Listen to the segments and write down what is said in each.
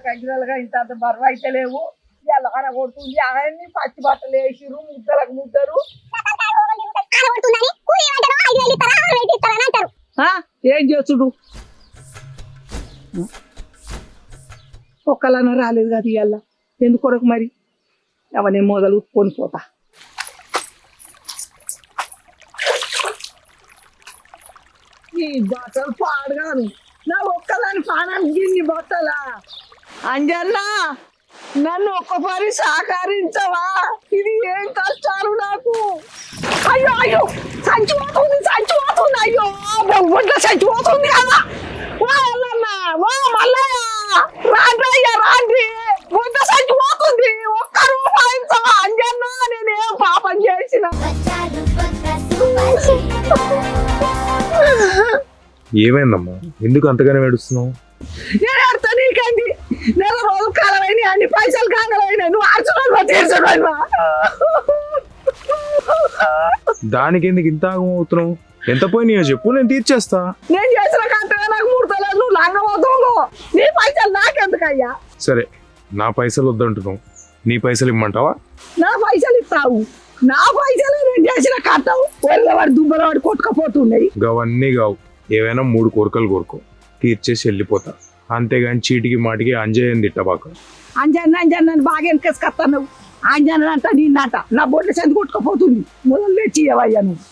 కంకిరాలుగా ఇంత అంత బరువు అయితే లేవు. ఎల్లకన కొడుతుంది. అవన్నీ పచ్చి బట్టలు వేసిరు, ముద్దలకు ముద్దరు. ఏం చేసుడు? ఒక్కలన్నా రాలేదు కదా ఇవాళ. ఎందుకొరకు మరి అవన్నీ మొదలు ఉట్టుకొని పోతా. ఈ బట్టలు పాడగాను. నా ఒక్కదాని పానానికి గిన్ని బట్టలా? అంజన్నా, నన్ను ఒక్కసారి సహకరించవా? ఇది ఏం కష్టాలు నాకు. అయ్యో అయ్యో, చచ్చిపోతుంది. అయ్యో ఒంట్లో చచ్చిపోతుంది కదా. వా మల్లయ్య, రాండి, ఒంట్లో చచ్చిపోతుంది. ఒక్క రూపాయించవా అంజన్నా? నేనేం పాపం చేసిన? ఏమైందమ్మా, ఎందుకు అంతగానే ఏడుస్తున్నావు? నేను ఆడుతా నీకండి. నెల రోజులు కాలమైనా అన్ని పైసలు కాగలైనా నువ్వు ఆడుచున్నావా తీర్చున్నావా? దానికి ఎందుకు ఇంత ఆగమవుతున్నావు? ఎంత పోయినాయో చెప్పు, నేను తీర్చేస్తా. నేను చేసిన కంటగా నాకు 3 తలలు. నువ్వు లంగమవుతావు. నీ పైసలు నాకెందుకయ్యా? సరే, నా పైసలు వద్దంటున్నావు, నీ పైసలు ఇమ్మంటావా? నా పైసలు ఇస్తావు. నా పైసలు నేను చేసిన కట్టవు. వాడి దుబ్బలవాడి కొట్టుకపోతున్నాయి. గవన్నీ కావు, ఏవైనా 3 కోరికలు కోరుకో, తీర్చేసి వెళ్ళిపోతా. అంతేగాని చీటికి మాటికి అంజయ్యని తిట్టబాక. అంజన్న బాగా వెనకేసుకొస్తాను. అంజన్న అంట నిన్నంట నా బొడ్ల చెంది కొట్టుకపోతుంది. మొదలు తెచ్చి ఇవ్వయ్యా నువ్వు.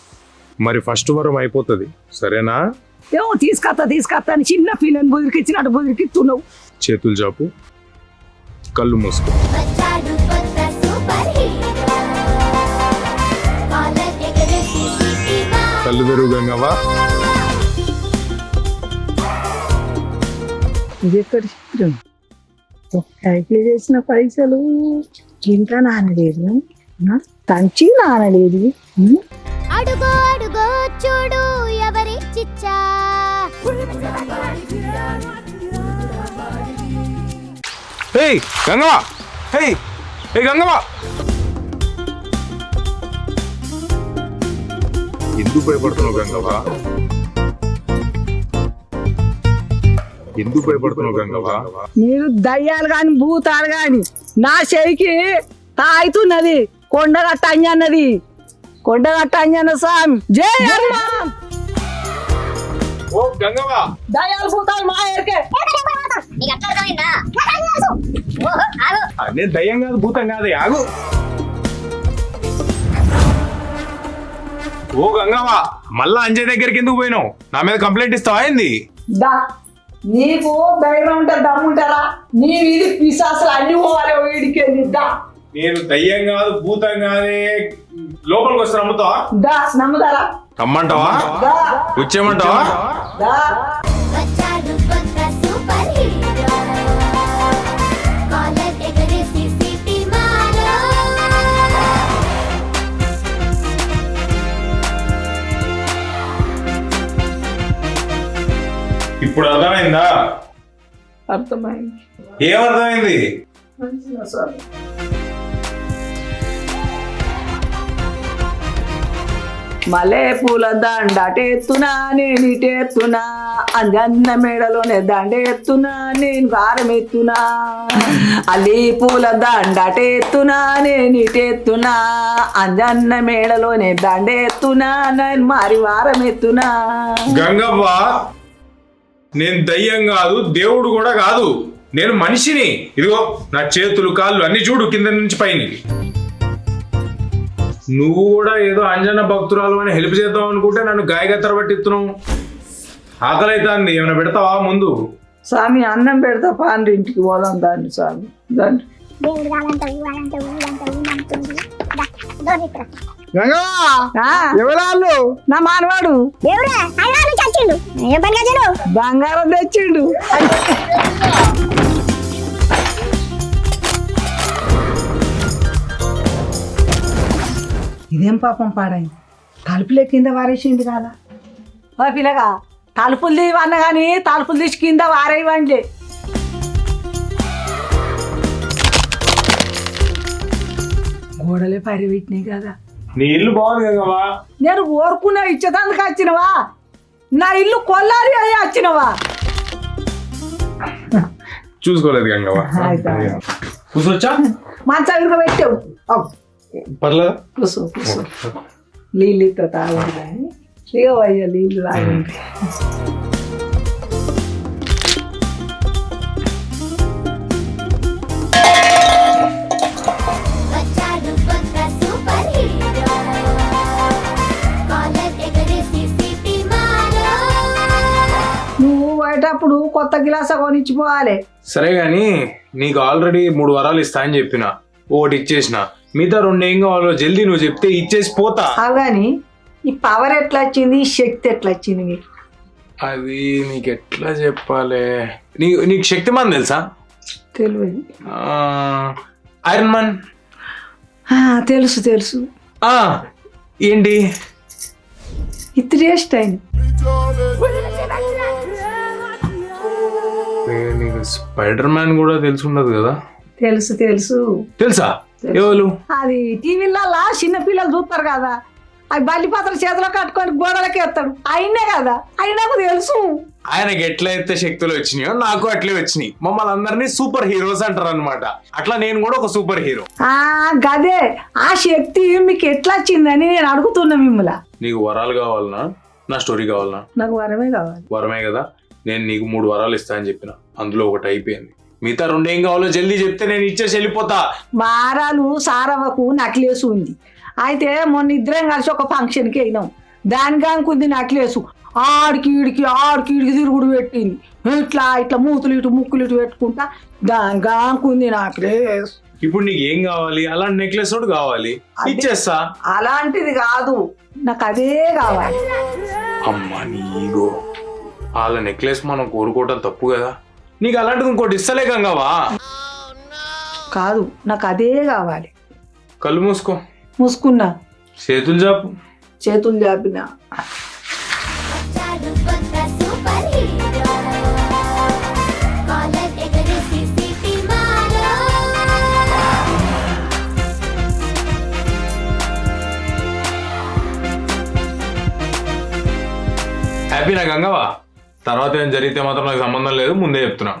మరి ఫస్ట్ వారం అయిపోతుంది, సరేనా? ఏమో తీసుకొస్తా అని చిన్న పిల్లని బుదిరికిచ్చినట్టు బుదిరికిస్తున్నావు. చేతులు చాపు, కళ్ళు మూసుకో. కళ్ళు తెరువు గంగవ్వ. ఇది ఎక్కడి చిత్రం? సైకిల్ చేసిన పైసలు ఇంకా నానలేదు, తంచి నానలేదు. అడుగో అడుగో చూడు ఎవరి చిచ్చా. గంగవ్వ, గంగవ్వ, ఎందుకు భయపడుతున్నావు గంగవ్వ? ఎందుకు భయపడుతున్నావు గంగవ్వ? మీరు దయ్యాలు గాని భూతాలు గాని నా చెయ్యికి తాగుతున్నది. కొండగట్ట అంజన్నది. కొండగట్ట అంజన్న స్వామి జై హనుమాన్. ఓ గంగవ్వ, దయ్యాలు భూతాలు మా ఎరికే. నేను దయ్యం కాదు, భూతం కాదు, ఆగు. ఓ గంగవ్వ, మళ్ళా అంజయ్ దగ్గరికి ఎందుకు పోయినావు? నా మీద కంప్లైంట్ ఇస్తావా ఏంది? నీకు ధైర్యం ఉంటే దమ్ముంటారా? నీ వీధి పిశాసులు అన్ని పోవాలి వీడికి. నేను దయ్యం కాదు, భూతం కాదే, లోపలికి వస్తే నమ్ముతావా? నమ్ముతారా? రమ్మంటావా? వచ్చేయమంటావా? ఇప్పుడు అర్థమైందా? అర్థమైంది. ఏమర్థమైంది? మలే పూల దండటెత్తునా నేను ఇటెత్తునా. అంజన్న మేడలోనే దండెత్తునా నేను గారం ఎత్తునా. అల్లి పూల దండటెత్తునా నేను ఇటెత్తునా. అంజన్న మేడలోనే దండెత్తునా నేను మారి వారం ఎత్తునా. గంగవ్వ, నేను దయ్యం కాదు, దేవుడు కూడా కాదు, నేను మనిషిని. ఇదిగో నా చేతులు కాళ్ళు అన్ని చూడు, కింద నుంచి పైన. నువ్వు కూడా ఏదో అంజన్న భక్తురాలు అని హెల్ప్ చేద్దాం అనుకుంటే నన్ను గాయగత్తర పట్టిస్తున్నావు. ఆకలి అవుతుంది, ఏమైనా పెడతావా ముందు? స్వామి అన్నం పెడతా పాండ్రి, ఇంటికి పోదాం. దాన్ని స్వామి దాన్ని ఎవరాళ్ళు? నా మానవాడు బంగారం తెచ్చిండు. ఇదేం పాపం పాడైంది. తలుపులే కింద వారేసింది కదా. పిల్లగా తలుపులు తీవన్న కానీ తలుపులు తీసి కింద వారేయవండి. గోడలే పరిపెట్టినాయి కదా. నీ ఇల్లు బాగుంది కదవా? నేను కోరుకునే ఇచ్చేదానికి వచ్చినవా? నా ఇల్లు కొల్లారి అయ్యి వచ్చినవా? చూసుకోలేదు గంగవ్వ. కూర్చోవచ్చా? మంచం ఇరుక పెట్టావు పర్లేదు. కూర్చో కూర్చో. నీళ్ళు ఇస్తా తాగదు కానీ ఇక నీళ్ళు తాగండి. వచ్చాడు కొత్త సూపర్ హీరో కాలర్ ఎగరేసి సిటీ మారో నువ్వు పోయేటప్పుడు కొత్త గిలాస కొనిచ్చిపోవాలి. సరే గాని నీకు ఆల్రెడీ 3 వరాలు ఇస్తా అని చెప్పిన, ఒకటి ఇచ్చేసిన, మిగతా 2 ఏం కావాలో జల్దీ నువ్వు చెప్తే ఇచ్చేసి పోతా. కానీ ఈ పవర్ ఎట్లా వచ్చింది, ఈ శక్తి ఎట్లా వచ్చింది మీకు? అది నీకు ఎట్లా చెప్పాలి, నీకు శక్తిమాన్ తెలుసా? తెలియదు. Iron man. తెలుసు తెలుసు. ఏంటి ఇత్రేస్ట్ అయిన నీకు స్పైడర్ మ్యాన్ కూడా తెలిసి ఉండదు కదా? తెలుసు తెలుసు. తెలుసా? ఎవరు? అది టీవీలలో చిన్న పిల్లలు చూస్తారు కదా, అవి బల్లిపాత్ర చేతిలో కట్టుకొని గోడలకి ఎత్తాడు, అయినే కదా, అయినాకు తెలుసు. ఆయనకి ఎట్లయితే శక్తులు వచ్చినాయో నాకు అట్లే వచ్చినాయి. మమ్మల్ని అందరినీ సూపర్ హీరోస్ అంటారు అనమాట. అట్లా నేను కూడా ఒక సూపర్ హీరో. గదే ఆ శక్తి మీకు ఎట్లా వచ్చిందని నేను అడుగుతున్నా మిమ్మల్ని. నీకు వరాలు కావాలనా, నా స్టోరీ కావాలనా? నాకు వరమే కావాలి. వరమే కదా, నేను నీకు 3 వరాలు ఇస్తా అని చెప్పిన, అందులో ఒకటి అయిపోయింది. మిగతా 2 ఏం కావాలో జల్దీ చెప్తే నేను ఇచ్చేసి వెళ్ళిపోతా. వారాలు సారవకు నక్లేసు ఉంది. అయితే మొన్న ఇద్దరం కలిసి ఒక ఫంక్షన్కి అయినాం, దానికి అనుకుంది నక్లేసు ఆడికి ఈడికి తిరుగుడు పెట్టింది. ఇట్లా ఇట్లా మూతులు ఇటు ముక్కులు ఇటు పెట్టుకుంటా దానికి అనుకుంది నక్లేస్. ఇప్పుడు నీకు ఏం కావాలి? అలాంటి నెక్లెస్ ఒకటి కావాలి, ఇచ్చేస్తా. అలాంటిది కాదు, నాకు అదే కావాలి. అమ్మా నీగో, వాళ్ళ నెక్లెస్ మనం కోరుకోవటం తప్పు కదా. నీకు అలాంటిది ఇంకోటి ఇస్తలే గంగవా. కాదు, నాకు అదే కావాలి. కళ్ళు మూసుకో. మూసుకున్నా. చేతులు చాపు. చేతులు చాపినా. వచ్చాడు కొత్త సూపర్ హీరో కాలర్ ఎగరేసి సిటీ మారో హ్యాపీనా గంగవా? తర్వాత ఏం జరిగితే మాత్రం నాకు సంబంధం లేదు, ముందే చెప్తున్నా.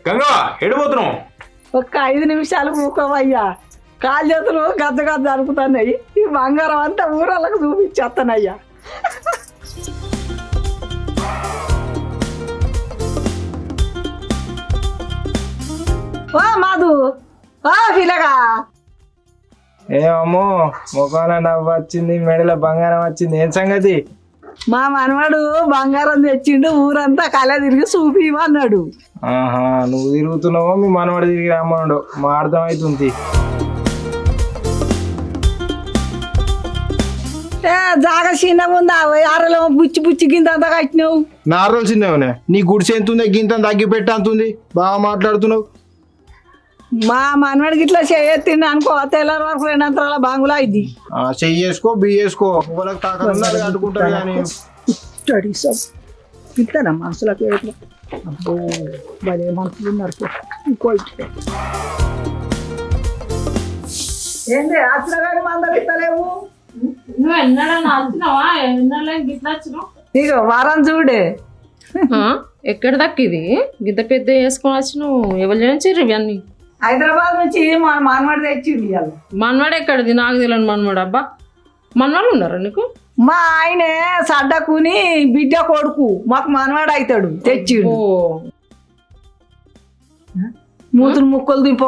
గంగవా ఎడిపోతున్నావు? ఒక్క 5 నిమిషాలు మూకోవయ్యా, కాలు చేతులు గద్ద గద్ద అనుకుతున్నాయి. ఈ బంగారం అంతా ఊరళ్ళకు చూపించేస్తానయ్యా. ఓ మాధు, ఓ పిల్లగా. ఏమో ముఖాన నవ్వు వచ్చింది, మెడలో బంగారం వచ్చింది, ఏం సంగతి? మా మనవాడు బంగారం తెచ్చిండు, ఊరంతా కళ తిరిగి చూపిమన్నాడు. ఆహా, నువ్వు తిరుగుతున్నావో మీ మనవాడు తిరిగి రమ్మన్నాడు, మా అర్థం అవుతుంది. జాగా చిన్నగా ఉందా, ఆరలో బుచ్చి గింత అంతా కట్టినావు. నార్రలు చిన్నవనే, నీ గుడిసె ఎంతుంది, గింత తగ్గి పెట్టంతుంది, బాగా మాట్లాడుతున్నావు. మా మనవాడికి ఇట్లా చేయెత్తిండు అనుకో, తెల్లారి వరకు 2 అంతరాల బాంగులా ఇది. చెయ్యేసుకో బియ్యేసుకో, ఒకళ్ళకి తాకలు కట్టుకుంటారు కానీ పిలుతానా మనుషులకు ఎట్లా? అబ్బో భలే మనుషులు ఉన్నారు. ఇంకో ఏంటి ఆశ్రగాడి మందలు ఇస్తలేవు? నువ్వు ఎన్నడన్నా వచ్చినావా? ఎన్నడలే గిట్లా వచ్చినావు? ఇక వారం చూడే. ఎక్కడ దక్కిది గిద్ద పెద్ద వేసుకొని వచ్చినావు? ఎవరు చేయించారు ఇవన్నీ? హైదరాబాద్ నుంచి మా మనవాడు తెచ్చిండు ఇవాళ. మనవాడు ఎక్కడిది? నాకు తెలియదు మనవాడు. అబ్బా మనవాళ్ళు ఉన్నారా నీకు? మా ఆయనే సడ్డకుని బిడ్డ కొడుకు, మాకు మనవాడు అవుతాడు తెచ్చిండు. మూతులు ముక్కలు దింపి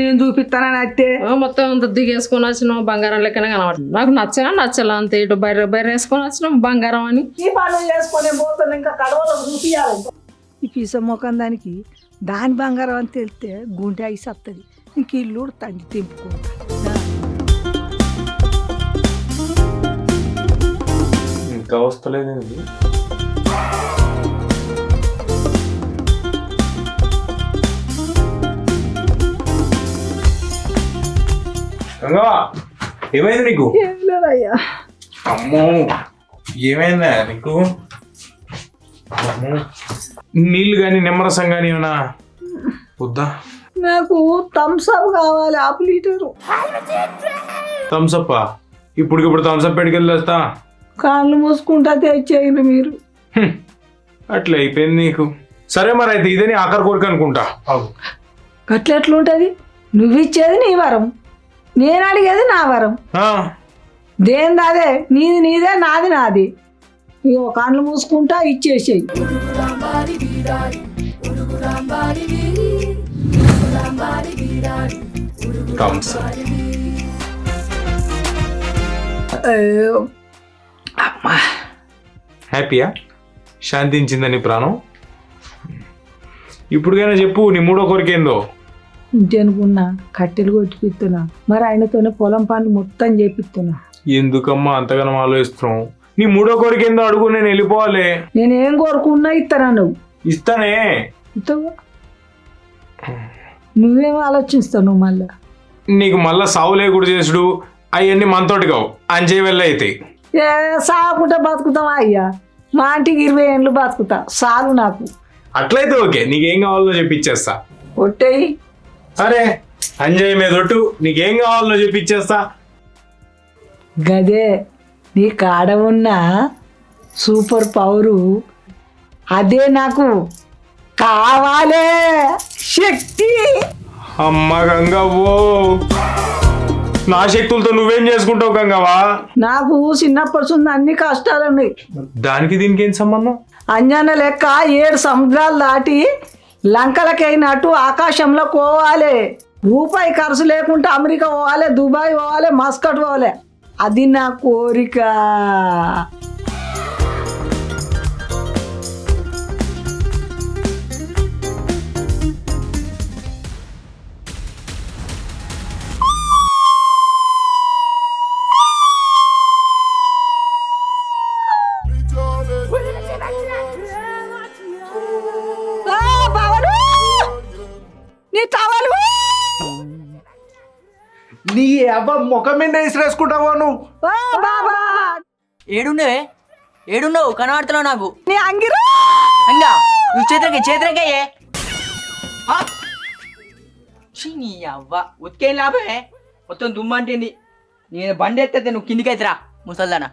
నేను చూపిస్తానని అయితే మొత్తం అంత దిగేసుకొని వచ్చినావు, బంగారం లెక్కనే కనబడుతుంది. నాకు నచ్చలా అంతే. ఇటు బయట వేసుకొని వచ్చినావు బంగారం అని. ఈ పనులు చేసుకునే పోతాను, ఇంకా కడవలో చూపియాలి. ఈ పీస మొఖం దానికి దాని బంగారం అని తెలిస్తే గుంటె ఐసి వస్తుంది. ఇంక ఇల్లు తండ్రి తెంపుకుంటా. ఇంకా వస్తలేదు. గంగవా ఏమైంది నీకు? ఏం లేదయ్యా. అమ్మో ఏమైందా నీకు? నీళ్ళు కానీ నిమ్మరసం కానీ ఏమన్నా వద్దా? నాకు థమ్స్అప్ కావాలి, 1/2 లీటరు. థమ్స్అప్? ఇప్పుడు థమ్స్అప్ పెట్టుకెళ్ళేస్తా. కాళ్ళు మూసుకుంటా తెచ్చేయండి మీరు. అట్లా అయిపోయింది నీకు. సరే మరి అయితే ఇదే నీ ఆఖరి కోరిక అనుకుంటా. గట్లెట్లుంటది? నువ్విచ్చేది నీ వరం, నేను అడిగేది నా వరం. ఆ, దేంది అదే, నీది నీదే, నాది నాది. ఇగో కళ్ళు మూసుకుంటా ఇచ్చేసేయి. thumbs up. అమ్మా, హ్యాపీయా? శాంతించిందని ప్రాణం? ఇప్పుడుకైనా చెప్పు నీ మూడో కోరిక ఏందో. ఇంటి అనుకున్నా కట్టెలు కొట్టిపిస్తున్నా, మరి ఆయనతోనే పొలం పనులు మొత్తం చేపిస్తున్నా. ఎందుకమ్మా అంతగానో ఆలోచిస్తున్నావు? నీ మూడో కోరిక ఏందో అడుగు, నేను వెళ్ళిపోవాలి. నేనేం కోరుకున్నా ఇస్తానా? నువ్వు ఇస్తానే. ఇస్తావా? నువ్వేం ఆలోచిస్తావు నువ్వు మళ్ళా? నీకు మళ్ళా సావు లేకుండా చేసుడు అవన్నీ మనతోటి కావు, అంజే వెళ్ళ అవుతాయి. ఏ సాగుకుంటా బతుకుతావా అయ్యా? మా ఇంటికి 20 ఏళ్ళు బతుకుతా, చాలు నాకు. అట్లయితే ఓకే, నీకేం కావాలో చెప్పిచ్చేస్తా. ఒట్టేయి. అరే అంజయ్ మీద ఒట్టు, నీకేం కావాలో చెప్పిచ్చేస్తా. గదే నీ కాడ ఉన్న సూపర్ పవరు, అదే నాకు కావాలే. శక్తి. అమ్మ గంగవ్వో, నా శక్తులతో నువ్వేం చేసుకుంటావు గంగవా? నాకు చిన్నప్పటి నుంచి అన్ని కష్టాలు ఉన్నాయి. దానికి దీనికి ఏం సంబంధం? అంజన లెక్క 7 సముద్రాలు దాటి లంకలకైనట్టు ఆకాశంలో పోవాలి. రూపాయి ఖర్చు లేకుండా అమెరికా పోవాలి, దుబాయ్ పోవాలి, మస్కట్ పోవాలి. అది నా కోరిక. నీ టవలు. నీ అబ్బా ముఖం మీద వేసుకుంటావా నువ్వు? బాబా ఏడున్నావు కనబడుతున్నావు నాకు. నీ అంగిరా. అంగా నువ్వు చేతులకే నీ అవ్వ ఉతికేం లాభమే, మొత్తం దుమ్మంటింది. నేను బండి ఎత్తే నువ్వు కిందికి అయితేరా ముసల్దానా.